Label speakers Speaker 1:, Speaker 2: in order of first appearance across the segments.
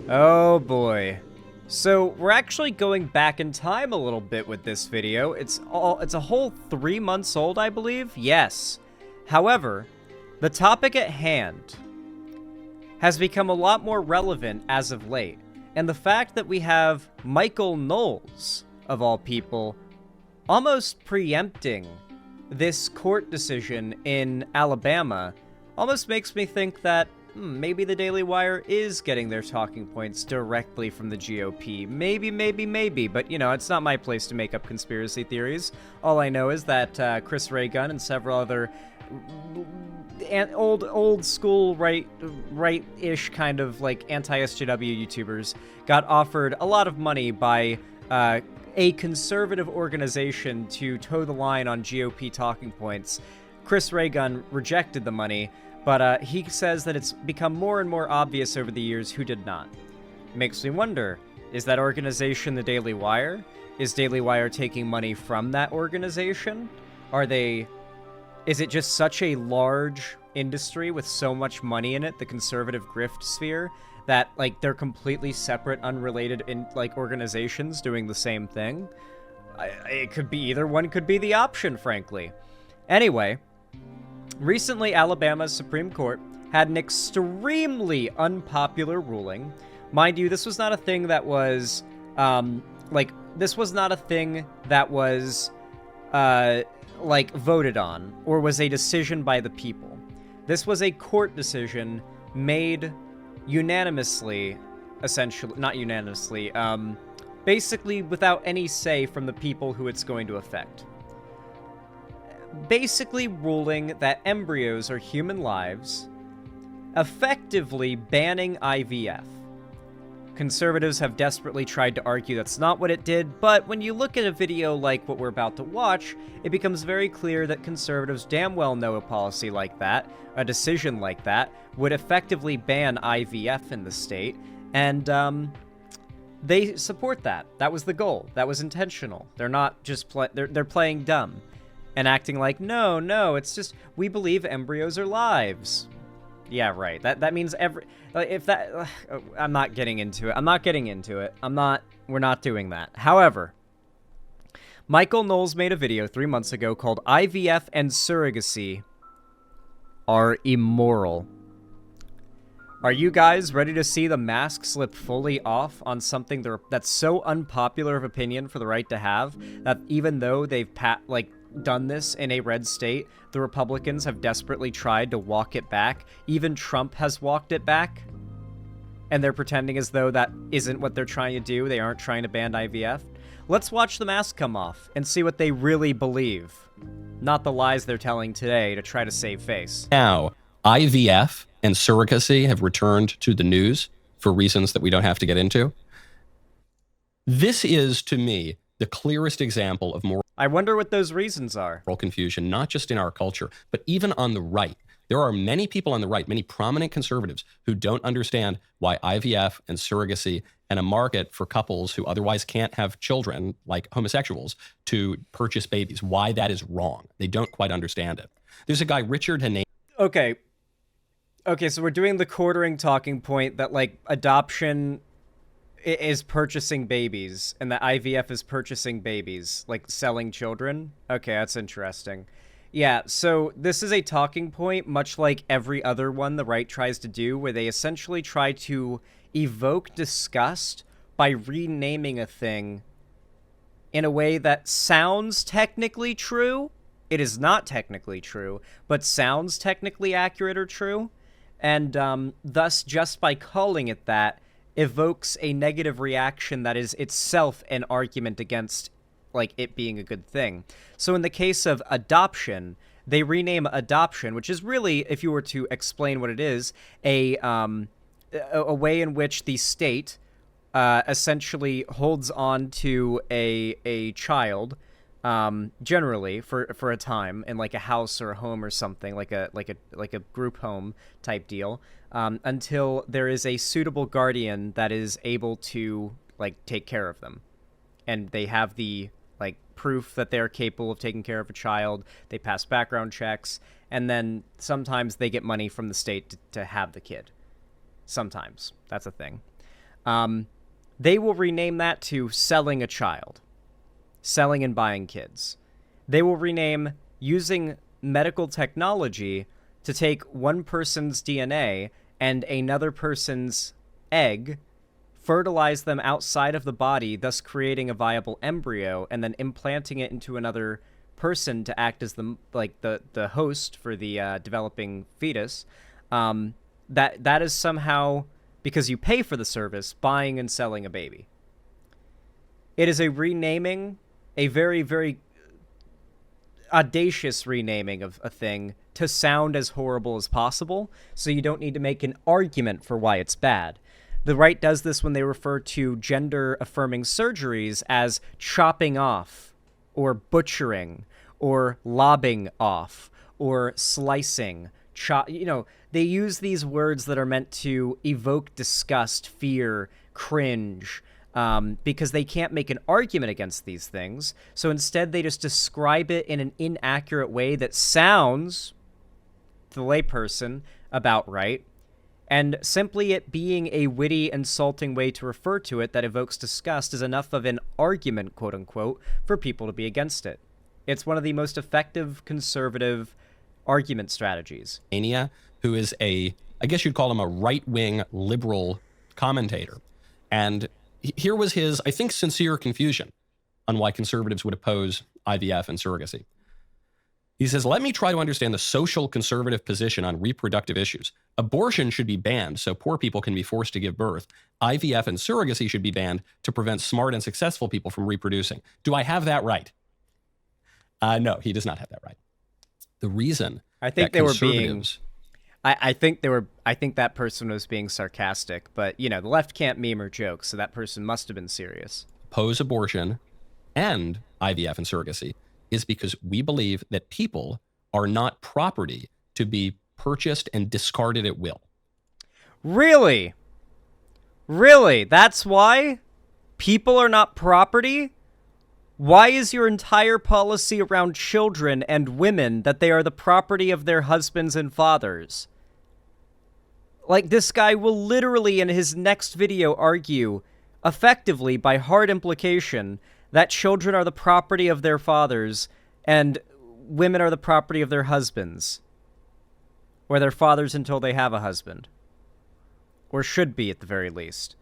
Speaker 1: Oh boy. So we're actually going back in time a little bit with this video. It's a whole 3 months old, I believe. Yes. However, the topic at hand has become a lot more relevant as of late. And the fact that we have Michael Knowles, of all people, almost preempting this court decision in Alabama almost makes me think that maybe the Daily Wire is getting their talking points directly from the GOP. Maybe, but, you know, it's not my place to make up conspiracy theories. All I know is that Chris Ray Gun and several other old school right-ish kind of, like, anti-SJW YouTubers got offered a lot of money by a conservative organization to toe the line on GOP talking points. Chris Ray Gun rejected the money, but he says that it's become more and more obvious over the years who did not. Makes me wonder, is that organization the Daily Wire? Is Daily Wire taking money from that organization? Is it just such a large industry with so much money in it, the conservative grift sphere, that, like, they're completely separate, unrelated, organizations doing the same thing? It could be either one, could be the option, frankly. Anyway, recently, Alabama's Supreme Court had an extremely unpopular ruling. Mind you, this was not a thing that was, voted on, or was a decision by the people. This was a court decision made unanimously, essentially, not unanimously, basically without any say from the people who it's going to affect. Basically ruling that embryos are human lives, effectively banning IVF. Conservatives have desperately tried to argue that's not what it did, but when you look at a video like what we're about to watch, it becomes very clear that conservatives damn well know a policy like that, a decision like that, would effectively ban IVF in the state, and they support that. That was the goal. That was intentional. They're not just they're playing dumb and acting like, no, it's just, we believe embryos are lives. Yeah, right. That means I'm not getting into it. We're not doing that. However, Michael Knowles made a video 3 months ago called IVF and Surrogacy Are Immoral. Are you guys ready to see the mask slip fully off on something that's so unpopular of opinion for the right to have, that even though they've done this in a red state, the Republicans have desperately tried to walk it back? Even Trump has walked it back, and they're pretending as though that isn't what they're trying to do. They aren't trying to ban IVF. Let's watch the mask come off and see what they really believe, not the lies they're telling today to try to save face.
Speaker 2: Now, IVF and surrogacy have returned to the news for reasons that we don't have to get into. This is, to me, the clearest example of moral
Speaker 1: I wonder what those reasons are.
Speaker 2: Confusion, not just in our culture, but even on the right. There are many people on the right, many prominent conservatives, who don't understand why IVF and surrogacy and a market for couples who otherwise can't have children, like homosexuals, to purchase babies, why that is wrong. They don't quite understand it. There's a guy, Richard Haney.
Speaker 1: Okay, so we're doing the quartering talking point that, like, adoption is purchasing babies, and that IVF is purchasing babies, like selling children. Okay, that's interesting. Yeah, so this is a talking point, much like every other one the right tries to do, where they essentially try to evoke disgust by renaming a thing in a way that sounds technically true. It is not technically true, but sounds technically accurate or true. And thus, just by calling it that, evokes a negative reaction that is itself an argument against, like, it being a good thing. So in the case of adoption, they rename adoption, which is really, if you were to explain what it is, a way in which the state essentially holds on to a child, generally for a time, in like a house or a home or something, like a group home type deal, until there is a suitable guardian that is able to, like, take care of them, and they have the, like, proof that they're capable of taking care of a child. They pass background checks, and then sometimes they get money from the state to have the kid. Sometimes that's a thing. They will rename that to selling a child, selling and buying kids. They will rename using medical technology to take one person's DNA and another person's egg, fertilize them outside of the body, thus creating a viable embryo, and then implanting it into another person to act as the host for the developing fetus. That is somehow, because you pay for the service, buying and selling a baby. It is a renaming, a very, very audacious renaming of a thing to sound as horrible as possible, so you don't need to make an argument for why it's bad. The right does this when they refer to gender-affirming surgeries as chopping off, or butchering, or lobbing off, or slicing. They use these words that are meant to evoke disgust, fear, cringe, because they can't make an argument against these things. So instead, they just describe it in an inaccurate way that sounds, to the layperson, about right. And simply it being a witty, insulting way to refer to it that evokes disgust is enough of an argument, quote-unquote, for people to be against it. It's one of the most effective conservative argument strategies.
Speaker 2: Who is I guess you'd call him a right-wing liberal commentator. And here was his, I think, sincere confusion on why conservatives would oppose IVF and surrogacy. He says, let me try to understand the social conservative position on reproductive issues. Abortion should be banned so poor people can be forced to give birth. IVF and surrogacy should be banned to prevent smart and successful people from reproducing. Do I have that right? No, he does not have that right. The reason
Speaker 1: I think they were being... I think that person was being sarcastic, but, the left can't meme or joke, so that person must have been serious.
Speaker 2: Oppose abortion and IVF and surrogacy is because we believe that people are not property to be purchased and discarded at will.
Speaker 1: Really? Really? That's why? People are not property? Why is your entire policy around children and women that they are the property of their husbands and fathers? Like, this guy will literally in his next video argue, effectively by hard implication, that children are the property of their fathers and women are the property of their husbands. Or their fathers until they have a husband. Or should be, at the very least.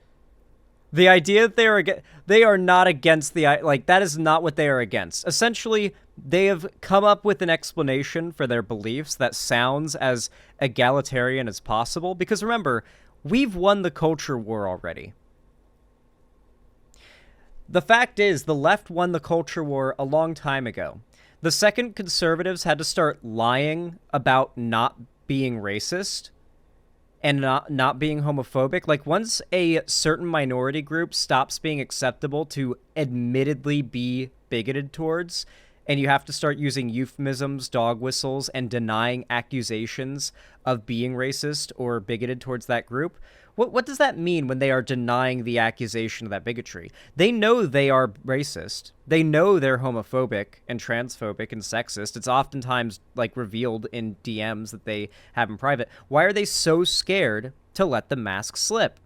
Speaker 1: The idea that they are not against that is not what they are against. Essentially, they have come up with an explanation for their beliefs that sounds as egalitarian as possible. Because remember, we've won the culture war already. The fact is, the left won the culture war a long time ago. The second conservatives had to start lying about not being racist and not being homophobic. Like, once a certain minority group stops being acceptable to admittedly be bigoted towards, and you have to start using euphemisms, dog whistles, and denying accusations of being racist or bigoted towards that group, what does that mean when they are denying the accusation of that bigotry? They know they are racist. They know they're homophobic and transphobic and sexist. It's oftentimes, revealed in DMs that they have in private. Why are they so scared to let the mask slip?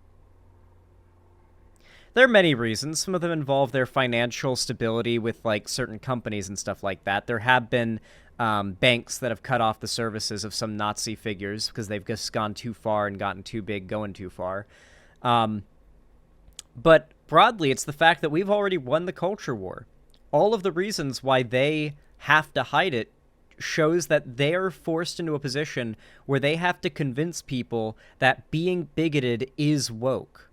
Speaker 1: There are many reasons. Some of them involve their financial stability with, certain companies and stuff like that. There have been banks that have cut off the services of some Nazi figures because they've just gone too far and gotten too big going too far. But broadly, it's the fact that we've already won the culture war. All of the reasons why they have to hide it shows that they're forced into a position where they have to convince people that being bigoted is woke.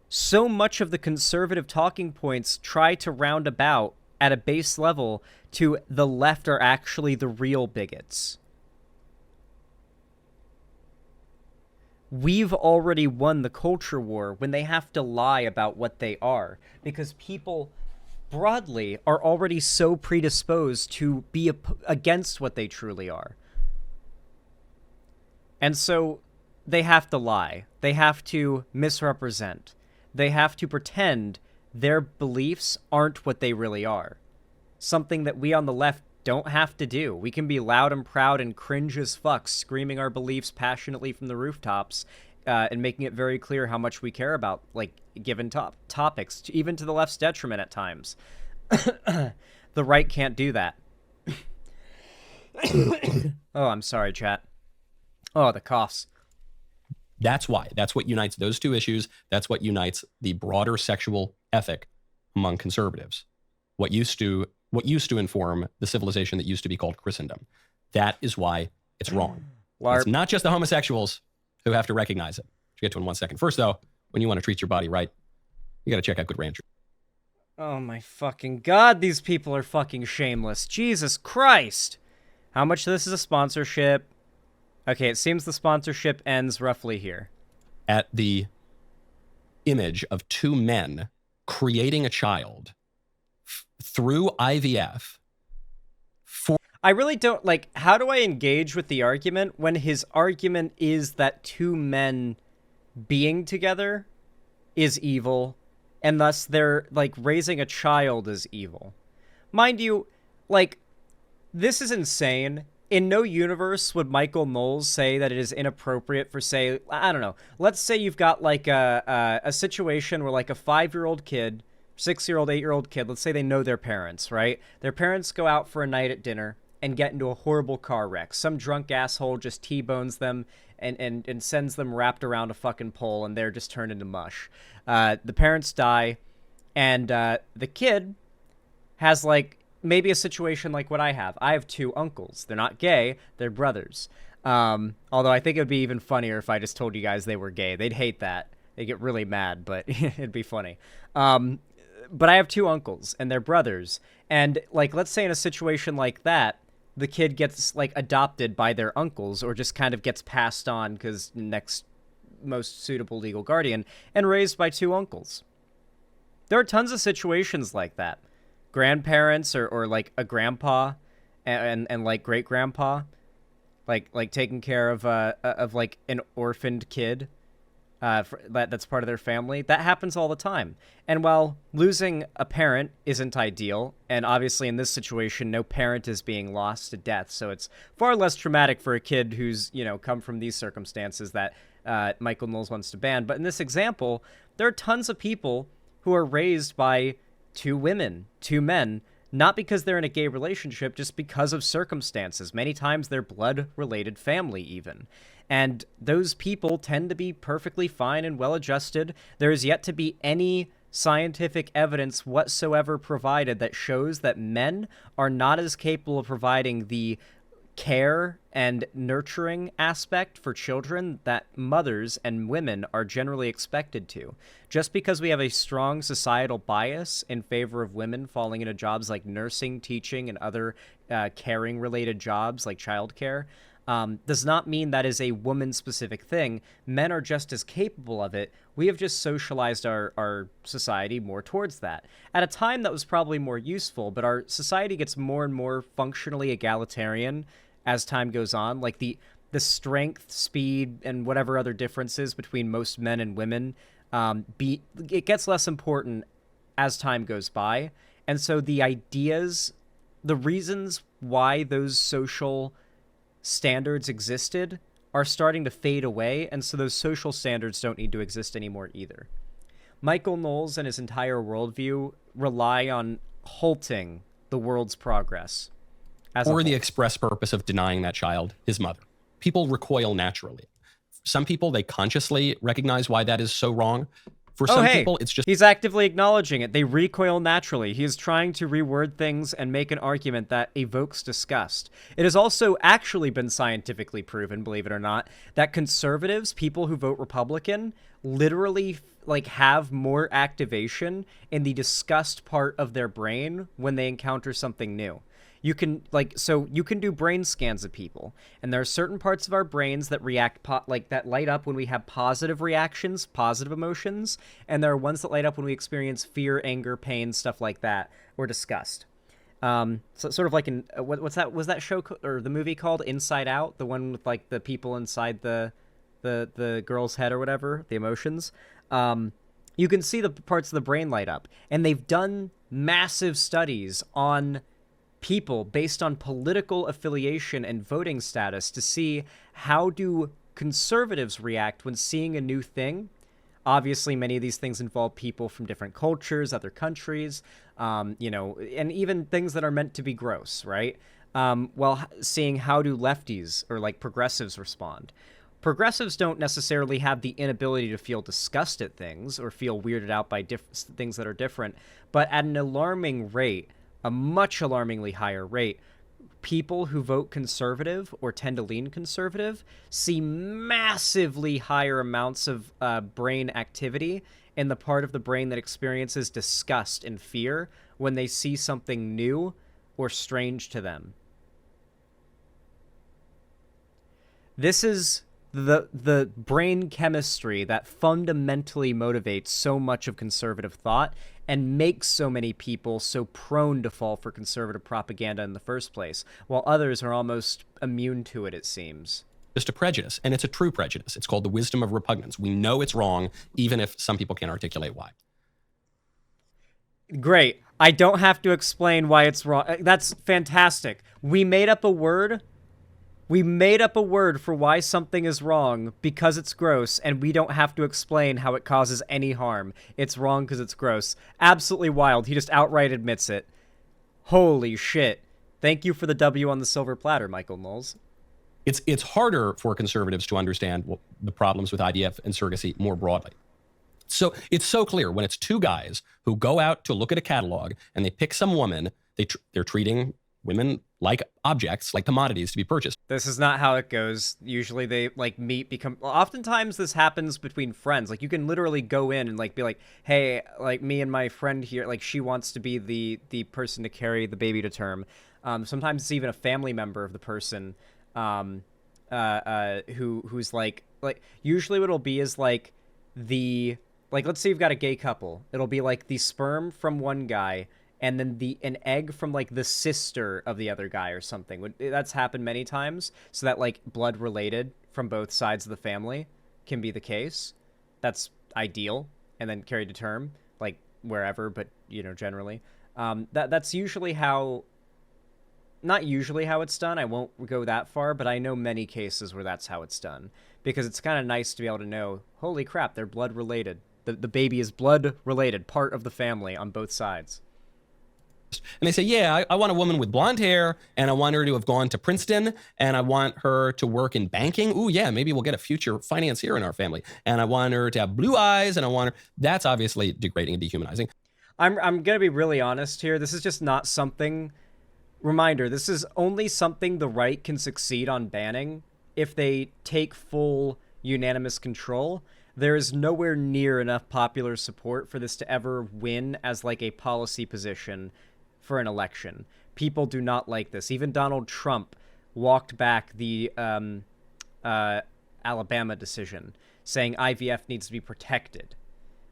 Speaker 1: So much of the conservative talking points try to round about at a base level to the left are actually the real bigots. We've already won the culture war when they have to lie about what they are, because people broadly are already so predisposed to be against what they truly are. And so they have to lie. They have to misrepresent. They have to pretend their beliefs aren't what they really are. Something that we on the left don't have to do. We can be loud and proud and cringe as fuck, screaming our beliefs passionately from the rooftops, and making it very clear how much we care about like given topics, even to the left's detriment at times. The right can't do that. Oh, I'm sorry, chat. Oh, the coughs.
Speaker 2: That's why. That's what unites those two issues. That's what unites the broader sexual ethic among conservatives. What used to inform the civilization that used to be called Christendom. That is why it's wrong. It's not just the homosexuals who have to recognize it. We'll get to it in 1 second. First, though, when you want to treat your body right, you got to check out Good Rancher.
Speaker 1: Oh my fucking god, these people are fucking shameless. Jesus Christ. How much of this is a sponsorship? Okay, it seems the sponsorship ends roughly here.
Speaker 2: At the image of two men creating a child through IVF.
Speaker 1: I really don't, like, how do I engage with the argument when his argument is that two men being together is evil, and thus they're, like, raising a child is evil? Mind you, like, this is insane. In no universe would Michael Knowles say that it is inappropriate for, say, I don't know, let's say you've got, like, a situation where, like, a 5-year-old kid, 6-year-old, 8-year-old kid, let's say they know their parents, right? Their parents go out for a night at dinner and get into a horrible car wreck. Some drunk asshole just T-bones them and sends them wrapped around a fucking pole, and they're just turned into mush. The parents die, and the kid has, like, maybe a situation like what I have. I have 2 uncles. They're not gay. They're brothers. Although I think it would be even funnier if I just told you guys they were gay. They'd hate that. They'd get really mad, but it'd be funny. But I have 2 uncles, and they're brothers. And, like, let's say in a situation like that, the kid gets, like, adopted by their uncles or just kind of gets passed on because next most suitable legal guardian and raised by 2 uncles. There are tons of situations like that. Grandparents or like a grandpa and like great grandpa, like taking care of like an orphaned kid, that's part of their family. That happens all the time. And while losing a parent isn't ideal, and obviously in this situation no parent is being lost to death, so it's far less traumatic for a kid who's, you know, come from these circumstances that Michael Knowles wants to ban. But in this example, there are tons of people who are raised by 2 women, 2 men, not because they're in a gay relationship, just because of circumstances. Many times they're blood-related family, even. And those people tend to be perfectly fine and well-adjusted. There is yet to be any scientific evidence whatsoever provided that shows that men are not as capable of providing the care and nurturing aspect for children that mothers and women are generally expected to. Just because we have a strong societal bias in favor of women falling into jobs like nursing, teaching, and other caring-related jobs like childcare, does not mean that is a woman-specific thing. Men are just as capable of it. We have just socialized our society more towards that. At a time that was probably more useful, but our society gets more and more functionally egalitarian as time goes on. Like the strength, speed, and whatever other differences between most men and women, it gets less important as time goes by. And so the ideas, the reasons why those social standards existed are starting to fade away, and so those social standards don't need to exist anymore either. Michael Knowles and his entire worldview rely on halting the world's progress.
Speaker 2: For the express purpose of denying that child his mother. People recoil naturally. Some people, they consciously recognize why that is so wrong. For some people, it's just...
Speaker 1: He's actively acknowledging it. They recoil naturally. He is trying to reword things and make an argument that evokes disgust. It has also actually been scientifically proven, believe it or not, that conservatives, people who vote Republican, literally like have more activation in the disgust part of their brain when they encounter something new. You can, like, so you can do brain scans of people, and there are certain parts of our brains that react, that light up when we have positive reactions, positive emotions, and there are ones that light up when we experience fear, anger, pain, stuff like that, or disgust. So sort of like in, what's that, was that show, or the movie called Inside Out? The one with, like, the people inside the girl's head or whatever, the emotions? You can see the parts of the brain light up, and they've done massive studies on people based on political affiliation and voting status to see how do conservatives react when seeing a new thing. Obviously, many of these things involve people from different cultures, other countries, you know, and even things that are meant to be gross, right? Well, seeing how do lefties or like progressives respond. Progressives don't necessarily have the inability to feel disgust at things or feel weirded out by things that are different, but at an alarming rate, a much alarmingly higher rate, people who vote conservative or tend to lean conservative see massively higher amounts of brain activity in the part of the brain that experiences disgust and fear when they see something new or strange to them. This is the brain chemistry that fundamentally motivates so much of conservative thought and makes so many people so prone to fall for conservative propaganda in the first place, while others are almost immune to it, it seems.
Speaker 2: Just a prejudice, and it's a true prejudice. It's called the wisdom of repugnance. We know it's wrong, even if some people can't articulate why.
Speaker 1: Great. I don't have to explain why it's wrong. That's fantastic. We made up a word. We made up a word for why something is wrong because it's gross, and we don't have to explain how it causes any harm. It's wrong because it's gross. Absolutely wild. He just outright admits it. Holy shit. Thank you for the W on the silver platter, Michael Knowles.
Speaker 2: It's harder for conservatives to understand the problems with IVF and surrogacy more broadly. So it's so clear when it's two guys who go out to look at a catalog and they pick some woman, they're treating women like objects, like commodities to be purchased.
Speaker 1: This is not how it goes. Usually they oftentimes this happens between friends. Like you can literally go in and like be like, hey, like me and my friend here, like she wants to be the person to carry the baby to term. Sometimes it's even a family member of the person who's like usually what it'll be is like let's say you've got a gay couple. It'll be like the sperm from one guy and then an egg from like the sister of the other guy or something. That's happened many times, so that like blood related from both sides of the family can be the case. That's ideal, and then carried to term, like wherever, but you know, generally. That's usually how, not usually how it's done. I won't go that far, but I know many cases where that's how it's done, because it's kind of nice to be able to know, holy crap, they're blood related. The baby is blood related, part of the family on both sides.
Speaker 2: And they say, yeah, I want a woman with blonde hair, and I want her to have gone to Princeton, and I want her to work in banking. Ooh, yeah, maybe we'll get a future financier in our family. And I want her to have blue eyes, and I want her... That's obviously degrading and dehumanizing.
Speaker 1: I'm going to be really honest here. This is just not something... Reminder, this is only something the right can succeed on banning if they take full unanimous control. There is nowhere near enough popular support for this to ever win as like a policy position for an election. People do not like this. Even Donald Trump walked back the Alabama decision, saying IVF needs to be protected.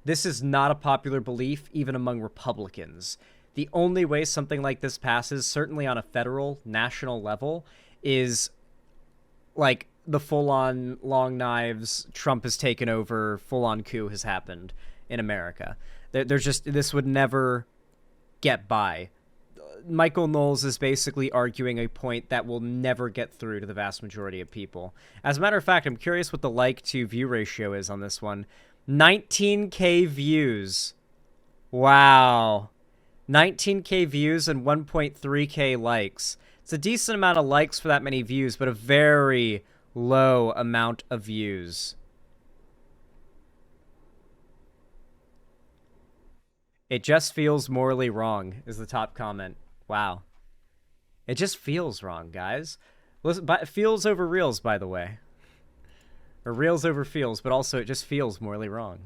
Speaker 1: This is not a popular belief even among Republicans. The only way something like this passes, certainly on a federal, national level, is like the full-on long knives, Trump has taken over, full-on coup has happened in America. There's just, this would never get by. Michael Knowles is basically arguing a point that will never get through to the vast majority of people. As a matter of fact, I'm curious what the like to view ratio is on this one. 19K views. Wow. 19K views and 1.3K likes. It's a decent amount of likes for that many views, but a very low amount of views. It just feels morally wrong, is the top comment. Wow. It just feels wrong, guys. Listen, feels over reals, by the way. Or reals over feels, but also it just feels morally wrong.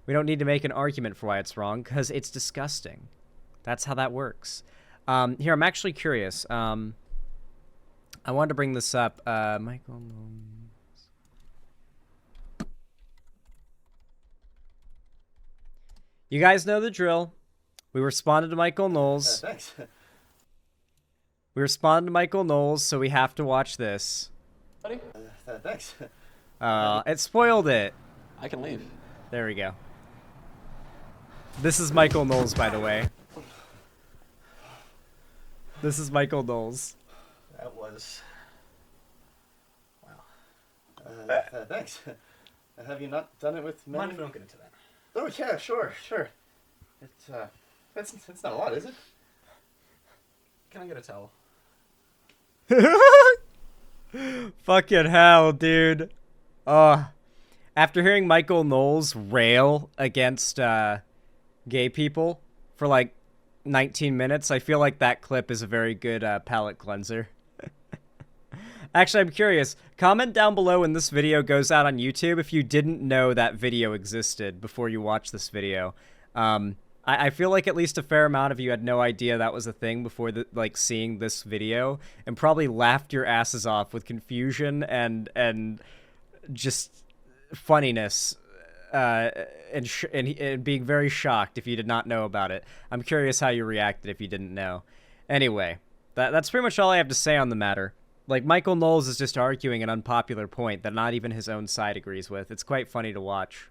Speaker 1: We don't need to make an argument for why it's wrong, because it's disgusting. That's how that works. Here, I'm actually curious. I wanted to bring this up. Michael Knowles. You guys know the drill. We responded to Michael Knowles.
Speaker 3: Thanks.
Speaker 1: We responded to Michael Knowles, so we have to watch this.
Speaker 3: Buddy? Thanks.
Speaker 1: It spoiled it.
Speaker 3: I can leave.
Speaker 1: There we go. This is Michael Knowles, by the way. This is Michael Knowles.
Speaker 3: That was... Wow. Thanks. Have you not done it with men?
Speaker 2: Mind if we don't get into that?
Speaker 3: Oh yeah, sure. It's not a lot, is it?
Speaker 2: Can I get a towel?
Speaker 1: Fucking hell, dude. After hearing Michael Knowles rail against gay people for like 19 minutes, I feel like that clip is a very good palate cleanser. Actually, I'm curious. Comment down below when this video goes out on YouTube if you didn't know that video existed before you watched this video. I feel like at least a fair amount of you had no idea that was a thing before seeing this video, and probably laughed your asses off with confusion and just funniness, and being very shocked if you did not know about it. I'm curious how you reacted if you didn't know. Anyway, that's pretty much all I have to say on the matter. Like, Michael Knowles is just arguing an unpopular point that not even his own side agrees with. It's quite funny to watch.